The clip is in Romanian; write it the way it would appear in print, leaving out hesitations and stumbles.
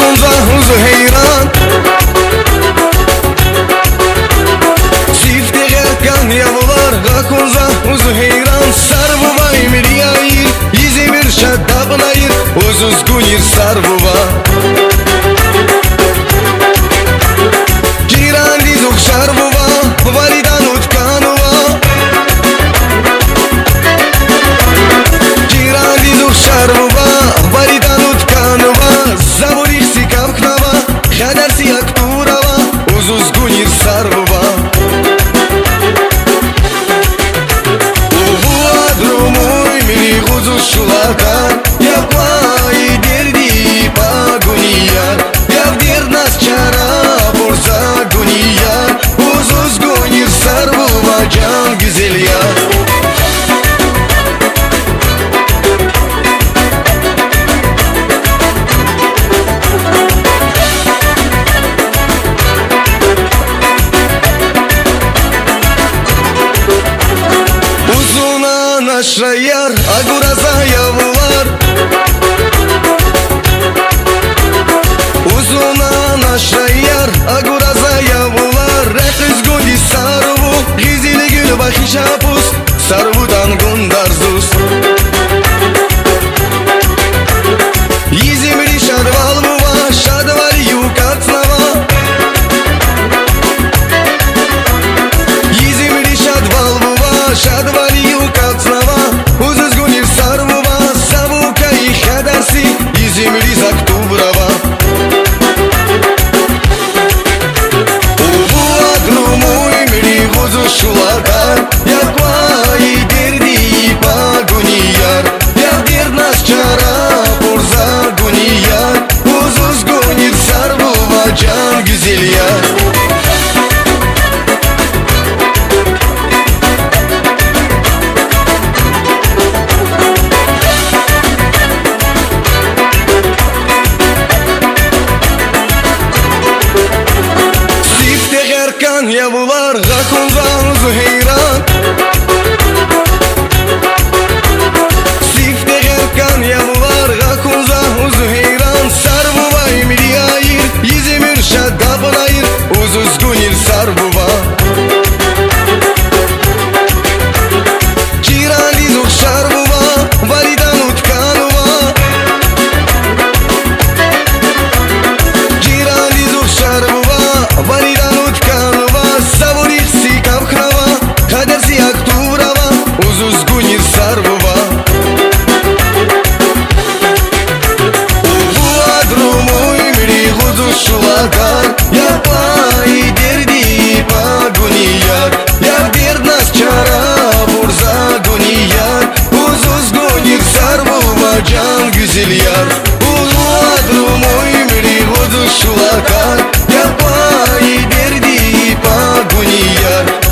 Gakunza uzu heyran Sifte gerkan yavlar Gakunza uzu heyran Sarvuva imriyayir Yizimir şaddabnayir Uzuz gunir sarvuva Giran dizuk şarvuva Varidan utkanuva Giran dizuk şarvuva Varidan utkanuva Zavorih si kamknava Khadar si akturava Uzuz gunir sarvuva Uvu adrumuy miri uzuz şulakar Yapay derdi paguniyar Yavdir nas çara Bursa guniyar Uzuz gunir sarvuva Can güzel yar Şrayar aguraza yavlar Uzuna naşrayar aguraza yavlar Rehiz gudi sarvu Gizili gül bakışapus Sarvudan gundar zus Yizimri şarval muva Şadvari yukatnava Yizimri şadval muva Şadvari yukatnava Земли за Октяброва Уву адрумуй мили гузу шулакар Яквай дерди пагунияр Явдер нас чара бурза гунияр Узуз гунир сарвува Can güzel yar Yavlar Gakunza uzu heyran Sifte gerkan yavlar Gakunza uzu heyran Sarvuva imriyayir Yizimir şaddabnayir Uzuz gunir sarvuva Giran dizuk şarvuva Varidan utkanuva Giran dizuk şarvuva Varidan utkanuva Zavorih si kamknava Khadar si akturava Uzuz gunir sarvuva Uvu adrumuy miri guzuz şulakar Yapay derdi paguniyar Yavdir nas çara burza guniyar Uzuz gunir sarvuva Can güzel yar Uvu adrumuy miri guzuz şulakar Yapay derdi paguniyar